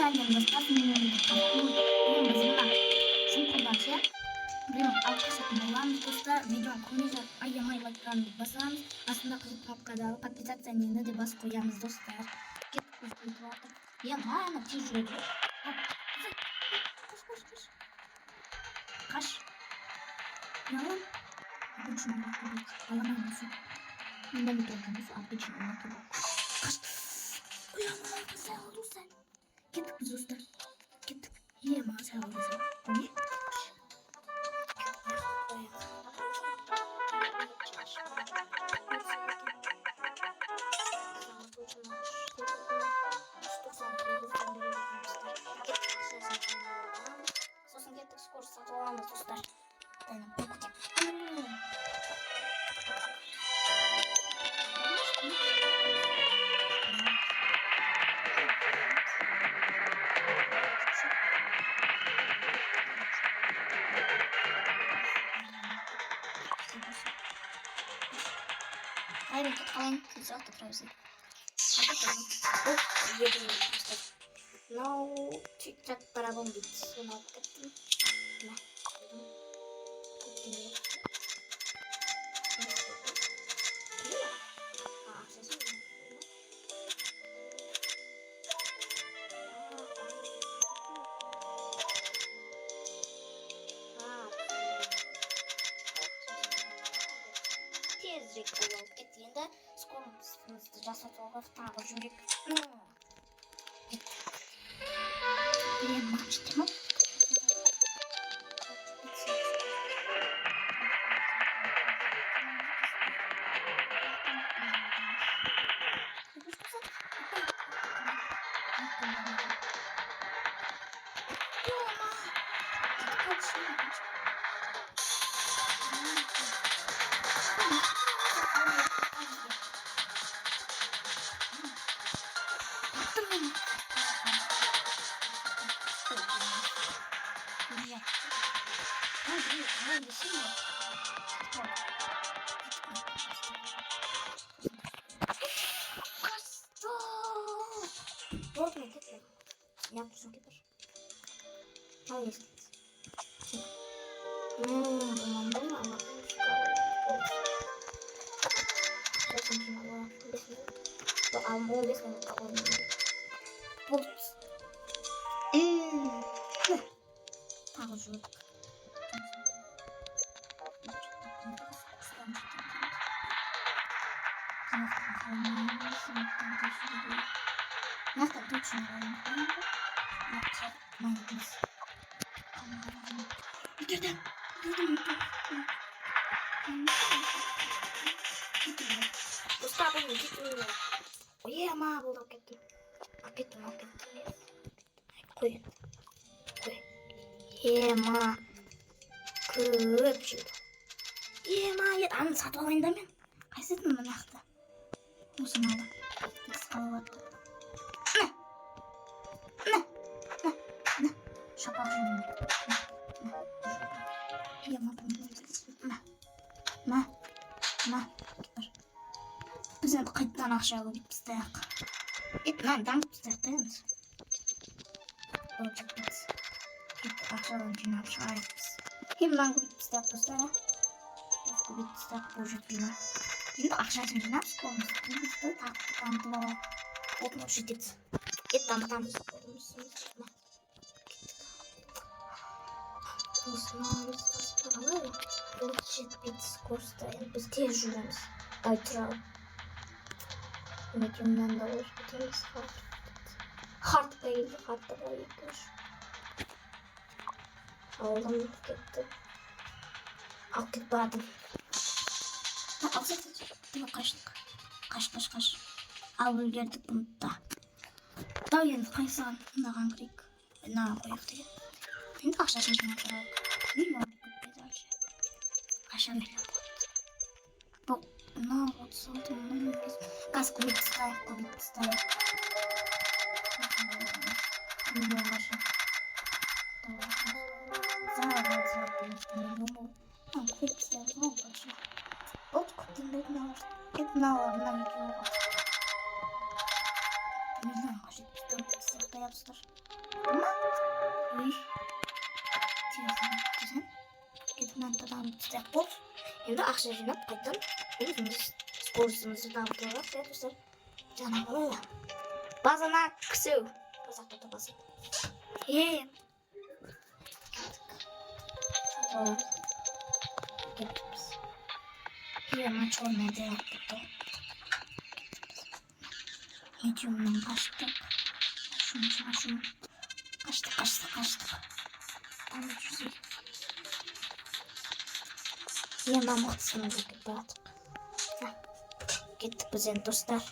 описанием видеоны көңілді аямай лайктарыңызды басамыз. Астында қызыл кнопкадағы подписаться деп басып қоямыз достар. Ана тез жүреді. Қаш. Ялан. Обычный лайк. Аламай все. Не только все, обычный лайк. Қаш. Уяма, сәл достар. Кеттік біз достар. Кеттік. Ема сәл достар. Не? Сосын кеттік скоро сатып аламыз достар. Айрон кет қалайын, завтра правильно. Ну, чуть-чуть парабомбить. Сунал кеттім. На. Тезірек болып кетті. Енді скорымызды жасатуға тағы жүрек. Берем мачтему. Вот мне кипер. Я пишу кипер. А есть. Нафта точно Ема болды әкеттім. Қой. Ема көп жеді. Ема аны сатып алайын да мен. Қайсысын мынақты. Осыны алам. Қысқалып шапақ жүрмін. Біз енді қайттан ақша алып етпістіяқ. Дамып пістіяқ дайымыз. Болып жетпейді. Ақшадан жинап шығайықпыз. Мынаны көп етпістіяқ достар. Көп етпістіяқ болып жетпейді. Енді ақшасын жинап шығамыз. Бізді таңды бала отын жетеді. Дамытамыз. Осыны басып алайық. Бұл жетпейді скоросты. Біз тез жүреміз. Айтырау. Мекемнен де өз кетеміз. Хартқа келді. Хартқа екеш. Алдым кетті. Алып кетіп бардым. Алсатты. Қаштық. Қаш. Алып үлгердік бұны да. Дау енді қайсыған мынаған кірейік. Мынаған қойық деген. Енді ақшасын жинап тұрайық. Не болып кетпеді әлше. Қаша миллион болды. Бұл мынау 36 мың газ көбейт тастайық. Миллион қаша. Көбейт тастайық. Бұл көптен бетін алыр. Мынау екеуі қаша. Миллион қажет. dostlar. Ama uy. Güzel. Gitmeden tamam tutak bol. Endi akşam jinoq qaytdan o'zimiz kursimizni damlayapmiz dostlar. Canavar. Bazana kısı. Bazakta da bazı. Hey. Tamam. Gitmiş. Hemen çormaya yaptık. Medium'dan kaçtık. Şunu. Kaçtık. Tamam güzel. Hemen mutlusuna gittik artık. Gittik biz endi dostlar.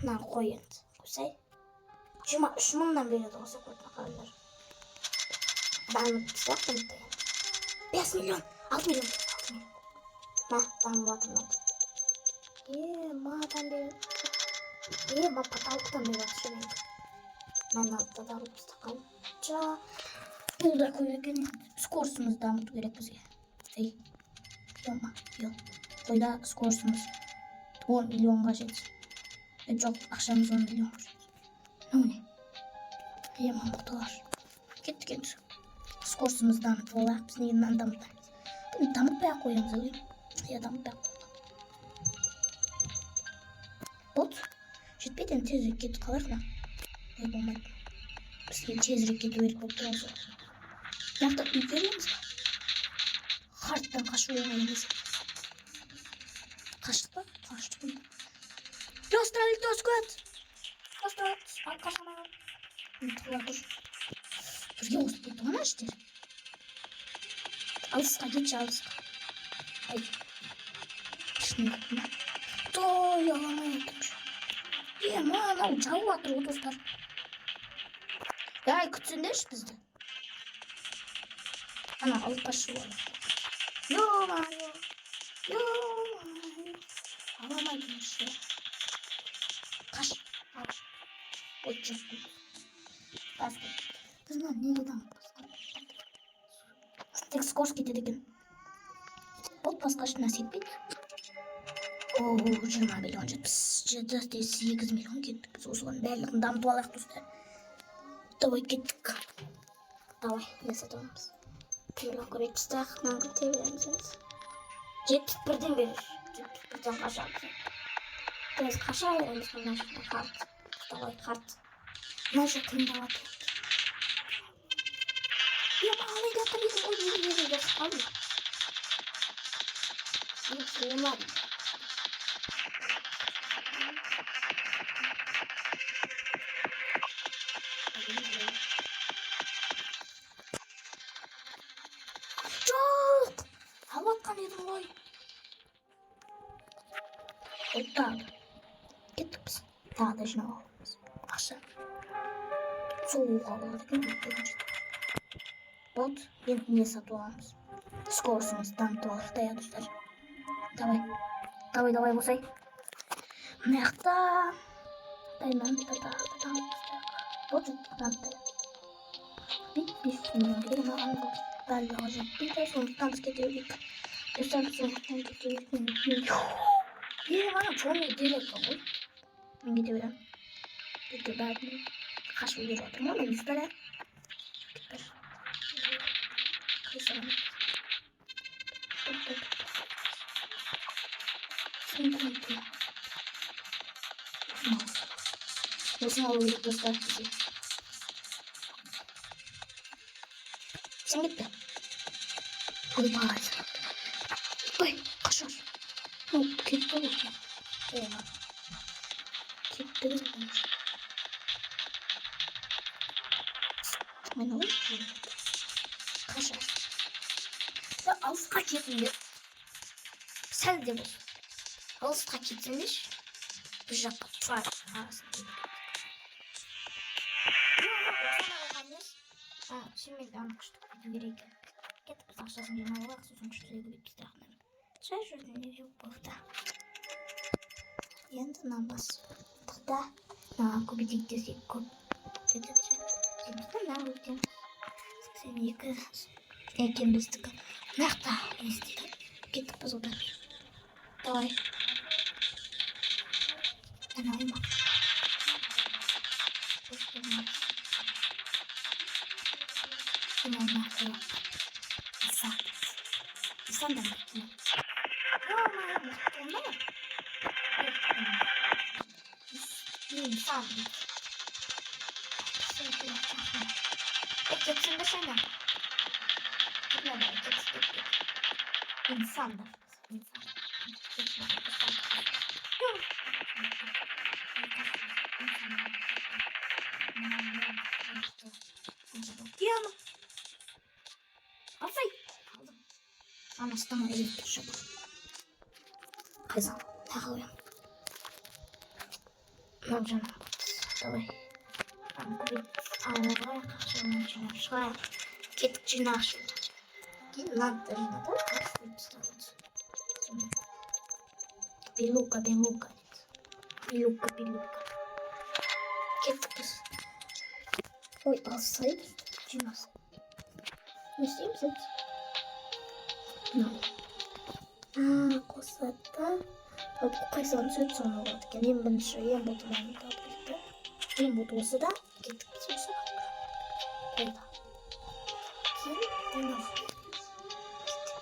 Lan koyun. Güzel. Şundan beri de olsa koyun bakarlar. Ben tutuyorum da. 5 milyon. 6 milyon. Ben bu adamdan. Madem ben patalıktan beri atışıyorum. Ben altta da alıp tutakayım. Burada koyarken skorsumuz da mutlu gerek bize. Yok. Koyda skorsumuz 10 milyon kaçet. Çok akşamımız 10 milyon kaçet. Ne? Yaman bu var. Git. Skorsumuz da mutlu olarak biz neyinden damıtlarız. Bunu damıtmaya koyalım zaten. Ya damıtmaya koyalım. Bot. Жетпейді тезірек кетіп қалар ма? Ой болмайды. Бізге тезірек кету керек болып тұр осы. Нақты үй береміз ба? Харттан қашу оңай емес. Қаштық па? Қаштық. Достар, арқашамаған. Тұла тұр. Бірге осып кетті ғана іштер. Алысқа кетші, алысқа. Ай. Ішіне кетті ма? Той, аламай етімші. Мана жауып жатыр ғой достар. Ай күтсеңдерші бізді. Ана алып қашып алып. Йо-майо. Аламайтын іші. Қаш. Ой жұрттым. Басты. Біз мына неге дамып басқан? Тек скорс кетеді екен. Бұл басқа ешкім нәрсе етпейді. 20 milyon 78 milyon gittik. Biz o zaman bərliğini damıtı alaq dostlar. Davay gittik. Davay neyse tamamız. Telefon geçtik. Nanqı tevirəmsiniz. 71'den verir. 71'den qaşar. Biz qaşar verəmiz bundan sonra kart. Davay kart. Ben şeklinde davay. Ya bağlayı getirir. O yeri göstermiyor. Bir şeyim var. Çok! Havattan yedim oy. Dağda. Gittik biz. Dağda şuna bağlamız. Aşağı. Soğuk havaladık. Bot. Yeni satı almışız. Skorsumuzdan doğalıkta ya dostlar. Давай, босай. Мыякта. Вот бит 5 milyon gidelim ama belli olacak. Bir de sonuçtan biz gidiyoruz. Gösterdik sonuçtan gidiyoruz. Bir bana çok iyi direkt olur. Ben gidiyorum. Gidiyor belki. Kaç video oturma ama yüzlere. Kısalım. Şimdi koydu. Nasıl alayım göster bizi. Sen gitti. Hadi bağır. Ay kaşar. Gitti bu. Eyvah. Gitti bu. Ben alayım mı? Kaşar. Ya az kaç yapayım. Sen de bu. Az kaç yapaymış. Bir dakika. Try. Şimdi de anlaştık. Gerek. Gittik biz aşağısını yana olarak sonuçta bir kitaplar. Şaşırdım yok burada. Yanından bas. Da. Na kubidik desek kup. Dedikçe. Şimdi ne yapacağım? Seni yıkarız. Ekim biz tıkı. Nerede? İstedik. Gittik biz oradan. Давай. Ben alayım bak. Anasını elit düşürdü. Kızım, takılıyorum. Ne olacak? Давай. Там купить давай шла. Кетчи наши. Надо, как ставить. Пилука. Кеткис. Ой, алсай. Чинас. Не снимся. Косата. Қайсан сөз саналады екен. Ең бірінші ең бұтынан табылды. Ең бұт осы да кеткіз осы. Қайда. Кейін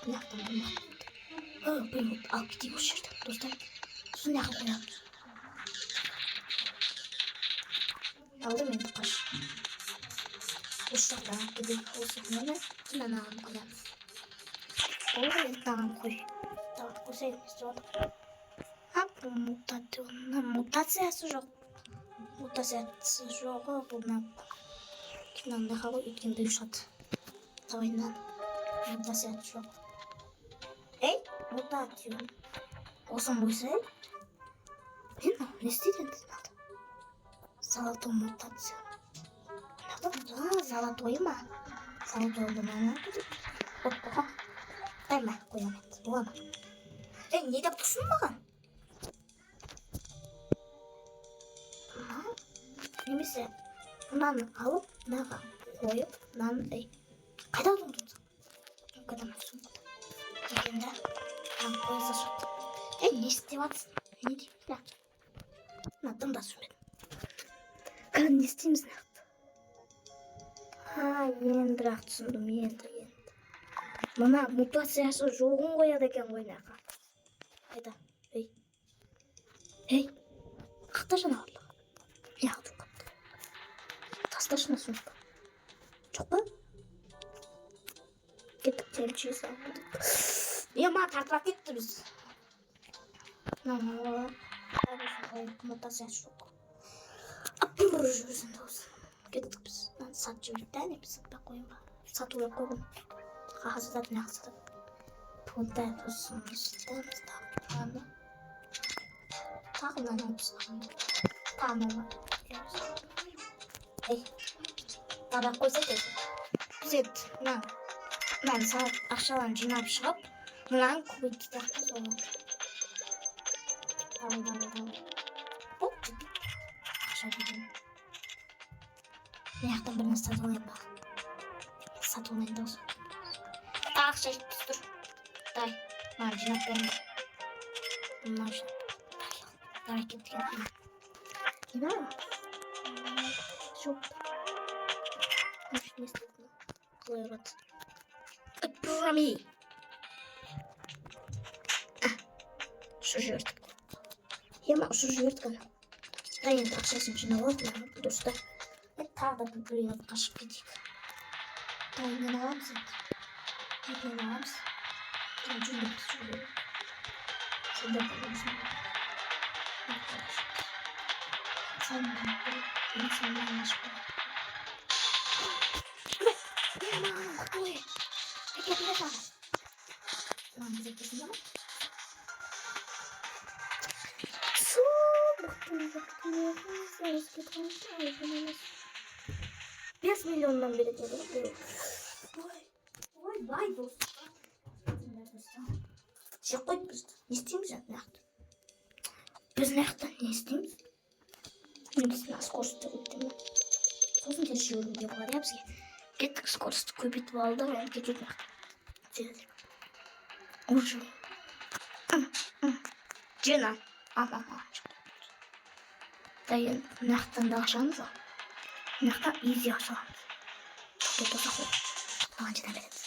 бұнақтан бұл алып кетейік осы жерді. Достар. Сосын яқын қоямыз. Алдым енді қаш. Осы жақтан алып кетейік. Осы күнені түнін ағын қоямыз. Ол енді ағын қой. Қойсайын істеп мутациясы жоқ. Мутациясы жоғы бұлна кинонда қабыл өткен бұйшат. Тауайнан мутациясы жоқ. Ей, мутацион. Осын бұйсай. Мен не істейді енді надо? Золотой мутация. Золотой ма? Золотой бұнана көдіп. Отпыға. Қайма қоям енді. Болады. Не деп тұрсың маған? Немесе мынаны алып, мынаға қойып, мынаны қайда отырсың? Қайда тұрсың? Дегенде мынаны қойса жоқ. Не істеп жатсың? Не деймін? Мынадым да түсінбедім. Қазір не істейміз нақты? Енді бірақ түсіндім, енді. Мына мутациясы жоғын қояды екен ғой наға. Қайда? Ей, қақта жанағырлық. Яғды қапты. Тасташына сумка. Жоқ па? Кеттік темчей салып. Ма тартып кетті біз. Мутациясы жоқ. Апыр жүрсін досы. Кеттік біз. Сат жіберді, әне біз сатпай қойын ба. Сату ек қойын. Қағазыда дүнек сатып. Бұндай бұсымыз. Тағынан өтсін. Тағынан өтсін. Табақ қойса кесі. Біз ет, мен сағат ақшалан жинап шығып, мұнан көбейті тәқті соғын. Давай. Бұл жеді. Ақша деген. Мен яқтан бірін сатып олайын ба. Сатып олайын да осы. Ақша жетпіз тұр. Дай, маған жинап берін. Мұнан жинап. Давай кеттіген. Не надо? Жоқ. Не істедім. Қалай ұрады. Отпұрами. Ұшы жібердік. Ұшы жібердік ана. Енді ақшасын жинап алып, дұрыста. Тағы да бір қашып кетейік. Тайынан аламыз енді. Тайынан аламыз. Жүндіп түсіріп. Сонда болмасын. Сәнді ашып. Ой, әкетінде жағы. Маңыз әкесінде ма? $5 миллионнан бері деді. Ой, бай достар. Жек қойды бізді. Не істейміз әді нақты? Біз нақты не істейміз? Немесіне скоросты көптен ба? Сосын тез жүруге болады бізге. Кеттік скоросты көбейтіп алды, мен кетеді нақты. Тезірек. Уже. Жена. Ама. Дайын нақтан да ақшамыз ал. Мынақта изи ашыламыз. Бұл болса қой. Қаншадан береді.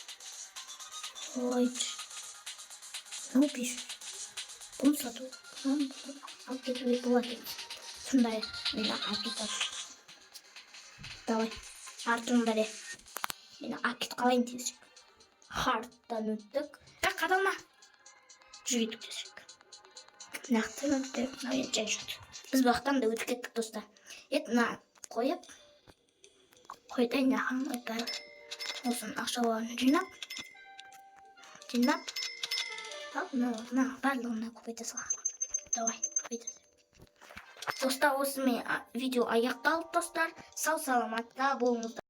Ойчы. Ну, пишу. Bunu satу. Алып кетуге болады. Сондай. Мені алып кетіп. Давай. Артын бәрі. Мені алып кетіп қалайын тезірек. Харттан өттік. Қадалма. Жүргедік тезірек. Нақтын өттік. Мынау жай жүрді. Біз бақтан да өтіп кеттік достар. Мына қойып. Қойдай нақын бәрі. Осының ақшаларын жинап. Ал, мына барлығына көбейте салған. Давай, көбейте. Достар, осымен видео аяқталды достар. Сау саламатта болыңыздар.